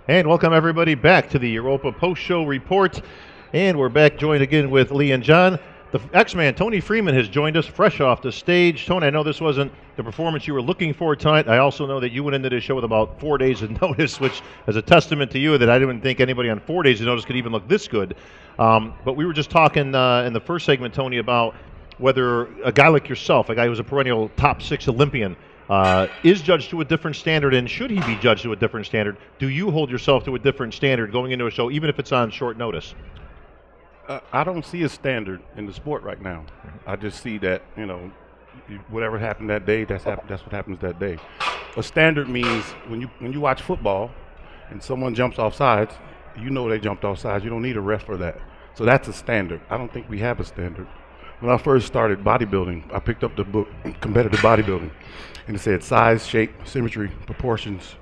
And welcome everybody back to the Europa Post-Show Report. And we're back joined again with Lee and John. The X-Man, Tony Freeman, has joined us fresh off the stage. Tony, I know this wasn't the performance you were looking for tonight. I also know that you went into this show with about 4 days of notice, which is a testament to you that I didn't think anybody on 4 days of notice could even look this good. But we were just talking in the first segment, Tony, about whether a guy like yourself, a guy who's a perennial top 6 Olympian, is judged to a different standard, and should he be judged to a different standard? Do you hold yourself to a different standard going into a show, even if it's on short notice? I don't see a standard in the sport right now. I just see that, whatever happened that day, that's what happens that day. A standard means when you watch football and someone jumps off sides, you know they jumped off sides. You don't need a ref for that. So that's a standard. I don't think we have a standard. When I first started bodybuilding, I picked up the book, Competitive Bodybuilding, and it said size, shape, symmetry, proportions,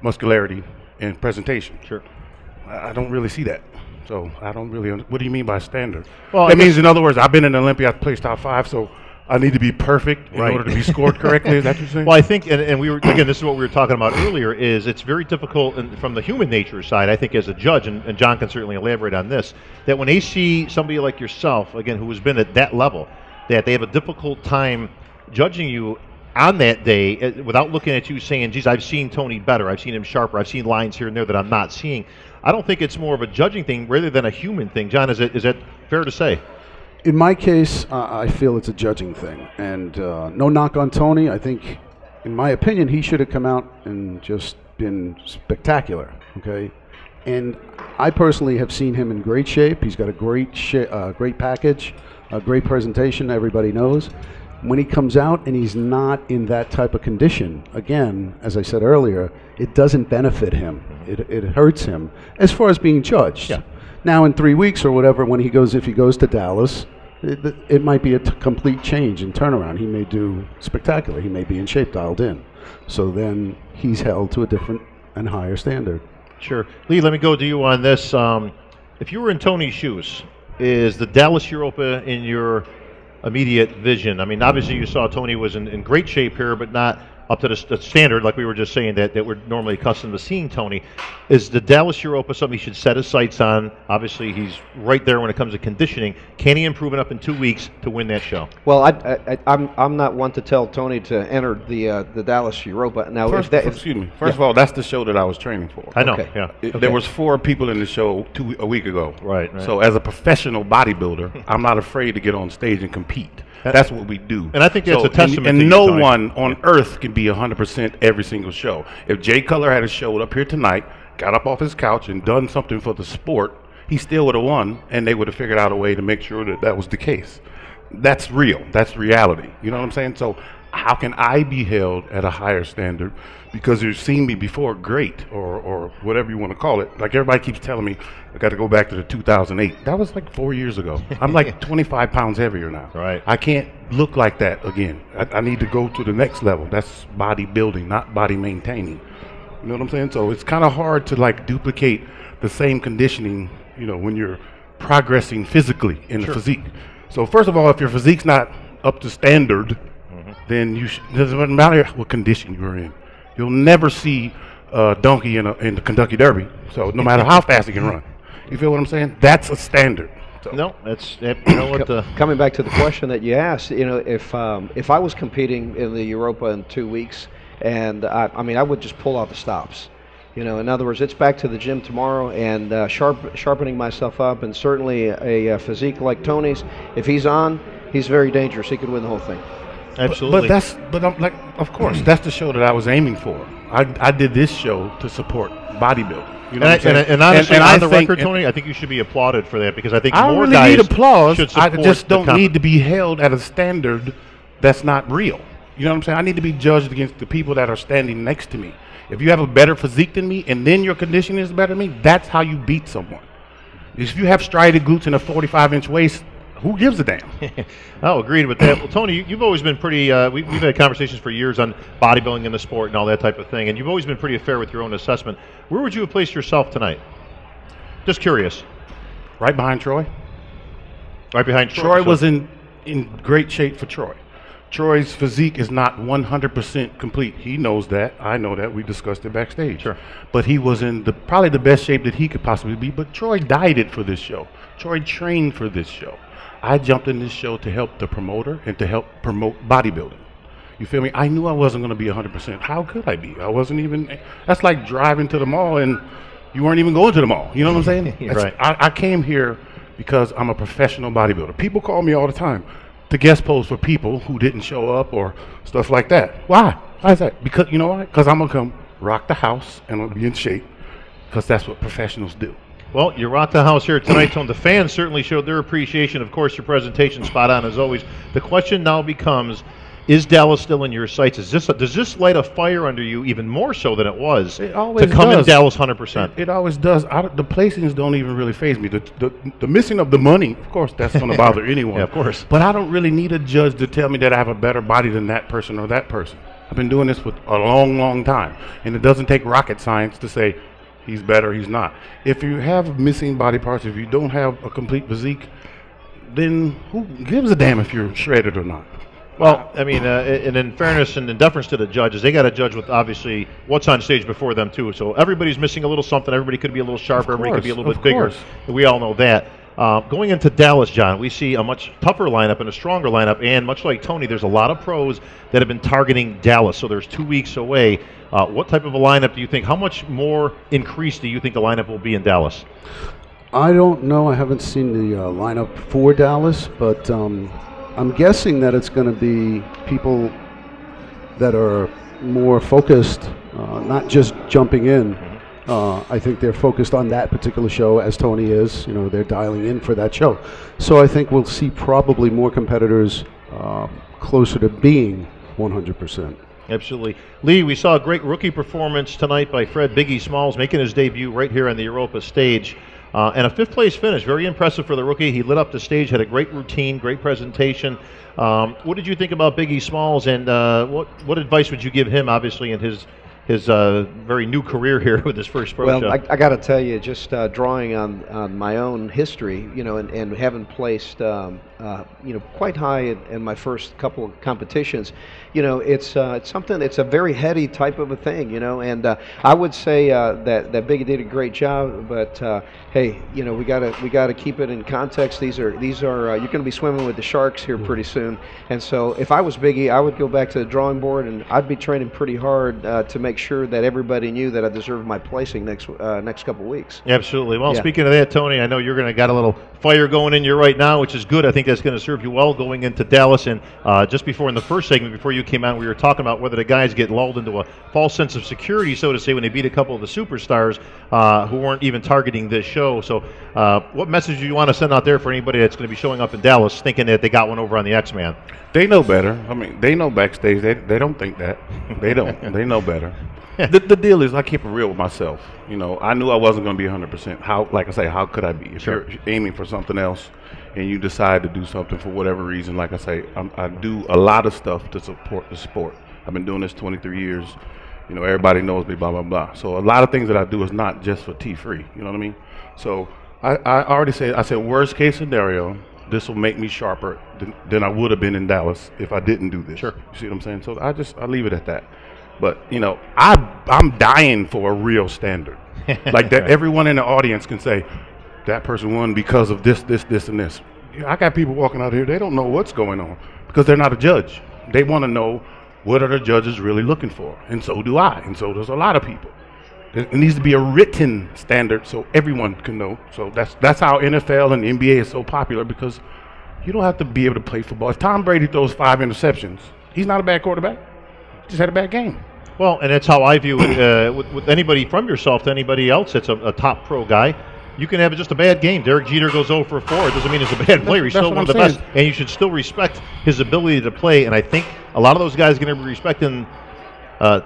muscularity, and presentation. Sure. I don't really see that. So I don't really. What do you mean by standard? Well, that means, in other words, I've been in Olympia, I placed top 5, so I need to be perfect in order to be scored correctly. Is that what you're saying? Well, I think, and we were, again, this is what we were talking about earlier, is it's very difficult from the human nature side, I think, as a judge, and John can certainly elaborate on this, that when they see somebody like yourself, again, who has been at that level, that they have a difficult time judging you on that day without looking at you saying, geez, I've seen Tony better, I've seen him sharper, I've seen lines here and there that I'm not seeing. I don't think it's more of a judging thing rather than a human thing. John, is that fair to say? In my case, I feel it's a judging thing. And no knock on Tony. I think, in my opinion, he should have come out and just been spectacular, okay? And I personally have seen him in great shape. He's got a great package, a great presentation, everybody knows. When he comes out and he's not in that type of condition, again, as I said earlier, it doesn't benefit him. It hurts him as far as being judged. Yeah. Now in 3 weeks or whatever, if he goes to Dallas, it might be a complete change and turnaround. He may do spectacular. He may be in shape, dialed in. So then he's held to a different and higher standard. Sure. Lee, let me go to you on this. If you were in Tony's shoes, is the Dallas Europa in your immediate vision? I mean, obviously you saw Tony was in great shape here, but not up to the standard, like we were just saying, that we're normally accustomed to seeing Tony. Is the Dallas Europa something he should set his sights on? Obviously, he's right there when it comes to conditioning. Can he improve enough in 2 weeks to win that show? Well, I'm not one to tell Tony to enter the Dallas Europa. Now, excuse me. First of all, that's the show that I was training for. I know. Okay. Yeah. There was 4 people in the show a week ago. Right. So as a professional bodybuilder, I'm not afraid to get on stage and compete. That's what we do. And I think that's a testament and to you, no Tony. one on earth can be 100% every single show. If Jay Cutler had showed up here tonight, got up off his couch and done something for the sport, he still would have won, and they would have figured out a way to make sure that was the case. That's real. That's reality. You know what I'm saying? So how can I be held at a higher standard because you've seen me before? Great, or whatever you want to call it. Like everybody keeps telling me, I got to go back to the 2008. That was like 4 years ago. I'm like 25 pounds heavier now. Right. I can't look like that again. I need to go to the next level. That's bodybuilding, not body maintaining. You know what I'm saying? So it's kind of hard to like duplicate the same conditioning, when you're progressing physically in the physique. So first of all, if your physique's not up to standard, then it doesn't matter what condition you're in. You'll never see a donkey in the Kentucky Derby. So no matter how fast he can run, you feel what I'm saying? That's a standard. So. No, that's coming back to the question that you asked. If I was competing in the Europa in 2 weeks, and I would just pull out the stops. In other words, it's back to the gym tomorrow and sharpening myself up. And certainly a physique like Tony's, if he's on, he's very dangerous. He could win the whole thing. Absolutely. But I'm like, of course, that's the show that I was aiming for. I did this show to support bodybuilding. You know and honestly, on the record, Tony, I think you should be applauded for that because I think I don't more really guys need applause. should I support just don't need to be held at a standard that's not real. You know what I'm saying? I need to be judged against the people that are standing next to me. If you have a better physique than me and then your conditioning is better than me, that's how you beat someone. If you have striated glutes and a 45-inch waist, who gives a damn? Oh, agreed with that. Well, Tony, you've always been pretty, we've had conversations for years on bodybuilding in the sport and all that type of thing, and you've always been pretty fair with your own assessment. Where would you have placed yourself tonight? Just curious. Right behind Troy. Right behind Troy. Troy was in great shape for Troy. Troy's physique is not 100% complete. He knows that. I know that. We discussed it backstage. Sure. But he was in probably the best shape that he could possibly be. But Troy dieted for this show. Troy trained for this show. I jumped in this show to help the promoter and to help promote bodybuilding. You feel me? I knew I wasn't going to be 100%. How could I be? I wasn't even. That's like driving to the mall and you weren't even going to the mall. You know what I'm saying? Right. I came here because I'm a professional bodybuilder. People call me all the time to guest pose for people who didn't show up or stuff like that. Why? Why is that? Because, you know why? Because I'm going to come rock the house and I'll be in shape because that's what professionals do. Well, you rocked the house here tonight, Tone. The fans certainly showed their appreciation. Of course, your presentation spot on as always. The question now becomes, is Dallas still in your sights? Does this light a fire under you even more so than it was It always to come does. in Dallas 100%? It always does. The placings don't even really faze me. The missing of the money, of course, that's going to bother anyone. Yeah, of course. But I don't really need a judge to tell me that I have a better body than that person or that person. I've been doing this for a long, long time. And it doesn't take rocket science to say he's better, he's not. If you have missing body parts, if you don't have a complete physique, then who gives a damn if you're shredded or not? Well, I mean, and in fairness and in deference to the judges, they got to judge with obviously what's on stage before them too. So everybody's missing a little something. Everybody could be a little sharper. Everybody could be a little bit bigger. We all know that. Going into Dallas, John, we see a much tougher lineup and a stronger lineup. And much like Tony, there's a lot of pros that have been targeting Dallas. So there's 2 weeks away. What type of a lineup do you think? How much more increased do you think the lineup will be in Dallas? I don't know. I haven't seen the lineup for Dallas, but I'm guessing that it's going to be people that are more focused, not just jumping in. I think they're focused on that particular show, as Tony is. You know, they're dialing in for that show. So I think we'll see probably more competitors closer to being 100%. Absolutely. Lee, we saw a great rookie performance tonight by Fred Biggie Smalls, making his debut right here on the Europa stage. And a 5th place finish, very impressive for the rookie. He lit up the stage, had a great routine, great presentation. What did you think about Biggie Smalls, and what advice would you give him, obviously, in his very new career here with his first pro show? Well, I got to tell you, just drawing on my own history, you know, and having placed, you know, quite high in my first couple of competitions, you know, it's something. It's a very heady type of a thing, you know. And I would say that Biggie did a great job, but hey, you know, we gotta keep it in context. These are you're going to be swimming with the sharks here pretty soon. And so, if I was Biggie, I would go back to the drawing board and I'd be training pretty hard to make sure that everybody knew that I deserved my placing next couple of weeks. Absolutely. Well, Yeah. Speaking of that, Tony, I know you're going to got a little fire going in you right now, which is good. I think that's going to serve you well going into Dallas. And just before in the first segment, before you came on, we were talking about whether the guys get lulled into a false sense of security, so to say, when they beat a couple of the superstars who weren't even targeting this show. So what message do you want to send out there for anybody that's going to be showing up in Dallas thinking that they got one over on the X-Man? They know better. I mean, they know backstage. They don't think that. They don't. They know better. The deal is I keep it real with myself. You know, I knew I wasn't going to be 100%. How, like I say, how could I be? If you're aiming for something else and you decide to do something for whatever reason, like I say, I do a lot of stuff to support the sport. I've been doing this 23 years. You know, everybody knows me, blah, blah, blah. So a lot of things that I do is not just for T-free. You know what I mean? So I already said, worst case scenario, this will make me sharper than I would have been in Dallas if I didn't do this. Sure. You see what I'm saying? So I leave it at that. But, you know, I'm dying for a real standard. Like that everyone in the audience can say, that person won because of this, and this. I got people walking out here, they don't know what's going on because they're not a judge. They want to know what are the judges really looking for. And so do I. And so does a lot of people. It needs to be a written standard so everyone can know. So that's how NFL and the NBA is so popular, because you don't have to be able to play football. If Tom Brady throws 5 interceptions, he's not a bad quarterback. He just had a bad game. Well, and that's how I view it with anybody from yourself to anybody else that's a top pro guy. You can have just a bad game. Derek Jeter goes 0 for 4. It doesn't mean he's a bad player. He's still one of the best. And you should still respect his ability to play. And I think a lot of those guys are going to be respecting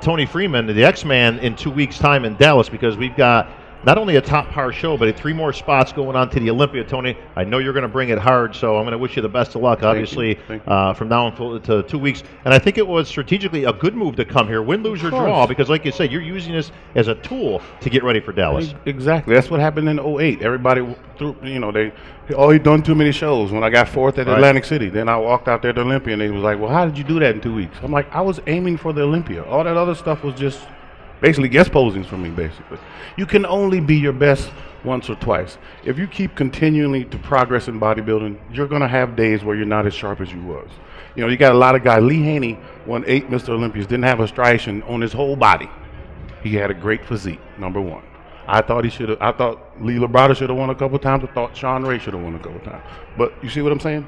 Tony Freeman, the X-Man, in 2 weeks' time in Dallas, because we've got not only a top par show, but 3 more spots going on to the Olympia. Tony, I know you're going to bring it hard, so I'm going to wish you the best of luck, obviously, Thank you. from now on to 2 weeks. And I think it was strategically a good move to come here, win, lose, or draw, because like you said, you're using this as a tool to get ready for Dallas. Exactly. That's what happened in 08. Everybody threw, he done too many shows. When I got 4th at Atlantic City, then I walked out there to Olympia, and they was like, well, how did you do that in 2 weeks? I'm like, I was aiming for the Olympia. All that other stuff was just basically guest posings for me, basically. You can only be your best once or twice. If you keep continually to progress in bodybuilding, you're going to have days where you're not as sharp as you was. You got a lot of guys. Lee Haney won 8 Mr. Olympias, didn't have a striation on his whole body. He had a great physique, number one. I thought Lee Labrada should have won a couple times. I thought Sean Ray should have won a couple times. But you see what I'm saying?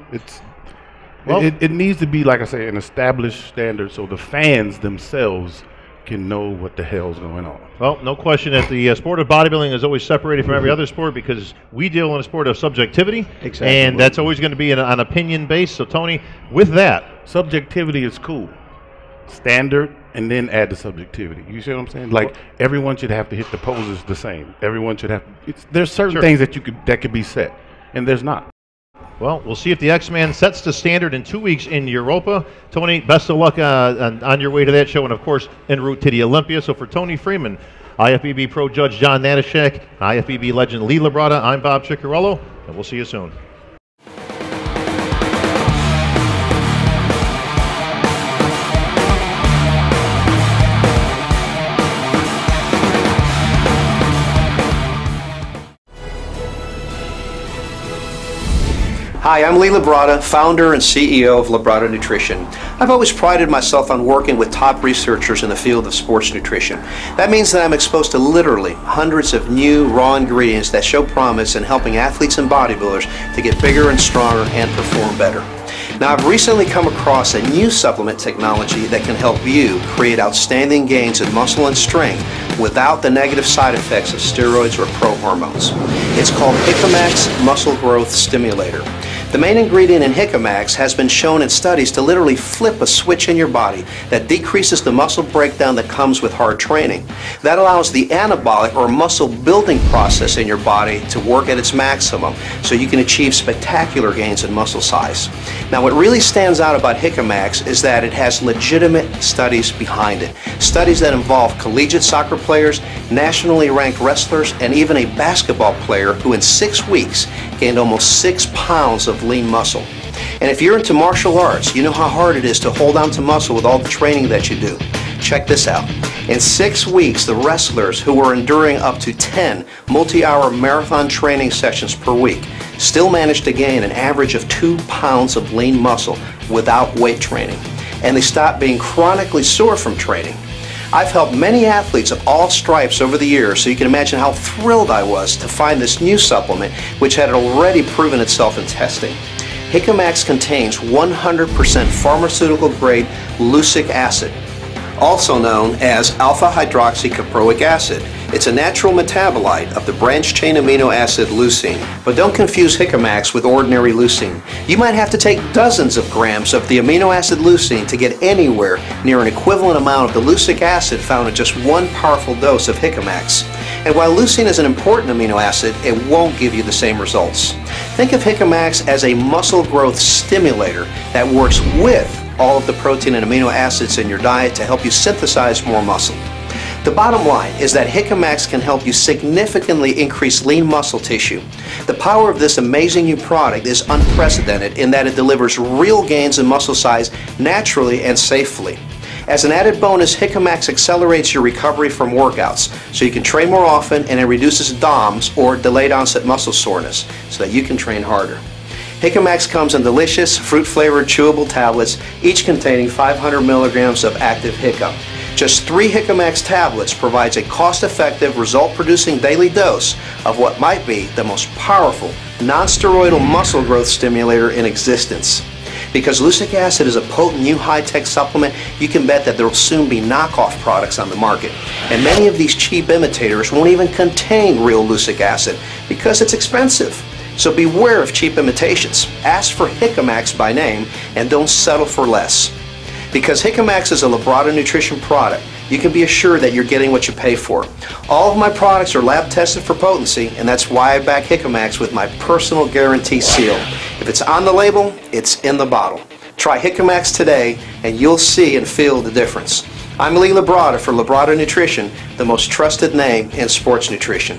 It needs to be, like I say, an established standard so the fans themselves can know what the hell's going on. Well, no question that the sport of bodybuilding is always separated from every other sport because we deal in a sport of subjectivity, and that's always going to be an opinion based. So, Tony, with that, subjectivity is cool. Standard, and then add the subjectivity. You see what I'm saying? Like everyone should have to hit the poses the same. Everyone should have. There's certain things that could be set, and there's not. Well, we'll see if the X-Man sets the standard in 2 weeks in Europa. Tony, best of luck on your way to that show and, of course, en route to the Olympia. So for Tony Freeman, IFBB Pro Judge John Natashek, IFBB legend Lee Labrada, I'm Bob Ciccarello, and we'll see you soon. Hi, I'm Lee Labrada, founder and CEO of Labrada Nutrition. I've always prided myself on working with top researchers in the field of sports nutrition. That means that I'm exposed to literally hundreds of new raw ingredients that show promise in helping athletes and bodybuilders to get bigger and stronger and perform better. Now, I've recently come across a new supplement technology that can help you create outstanding gains in muscle and strength without the negative side effects of steroids or pro hormones. It's called Hikamax Muscle Growth Stimulator. The main ingredient in Hikamax has been shown in studies to literally flip a switch in your body that decreases the muscle breakdown that comes with hard training. That allows the anabolic or muscle building process in your body to work at its maximum so you can achieve spectacular gains in muscle size. Now, what really stands out about Hikamax is that it has legitimate studies behind it. Studies that involve collegiate soccer players, nationally ranked wrestlers, and even a basketball player who in 6 weeks gained almost 6 pounds of lean muscle. And if you're into martial arts, you know how hard it is to hold on to muscle with all the training that you do. Check this out. In 6 weeks, the wrestlers who were enduring up to 10 multi-hour marathon training sessions per week still managed to gain an average of 2 pounds of lean muscle without weight training. And they stopped being chronically sore from training. I've helped many athletes of all stripes over the years, so you can imagine how thrilled I was to find this new supplement, which had already proven itself in testing. Hikamax contains 100% pharmaceutical-grade leucic acid, also known as alpha-hydroxycaproic acid. It's a natural metabolite of the branched-chain amino acid leucine. But don't confuse Hikamax with ordinary leucine. You might have to take dozens of grams of the amino acid leucine to get anywhere near an equivalent amount of the leucic acid found in just one powerful dose of Hikamax. And while leucine is an important amino acid, it won't give you the same results. Think of Hikamax as a muscle growth stimulator that works with all of the protein and amino acids in your diet to help you synthesize more muscle. The bottom line is that Hikamax can help you significantly increase lean muscle tissue. The power of this amazing new product is unprecedented in that it delivers real gains in muscle size naturally and safely. As an added bonus, Hikamax accelerates your recovery from workouts so you can train more often, and it reduces DOMS or delayed onset muscle soreness so that you can train harder. Hikamax comes in delicious fruit-flavored chewable tablets, each containing 500 milligrams of active Hikam. Just 3 Hikamax tablets provides a cost-effective, result-producing daily dose of what might be the most powerful, non-steroidal muscle growth stimulator in existence. Because leucic acid is a potent new high-tech supplement, you can bet that there will soon be knockoff products on the market. And many of these cheap imitators won't even contain real leucic acid because it's expensive. So beware of cheap imitations. Ask for Hikamax by name and don't settle for less. Because Hikamax is a Labrada Nutrition product, you can be assured that you're getting what you pay for. All of my products are lab tested for potency, and that's why I back Hickomax with my personal guarantee seal. If it's on the label, it's in the bottle. Try Hickomax today, and you'll see and feel the difference. I'm Lee Labrada for Labrada Nutrition, the most trusted name in sports nutrition.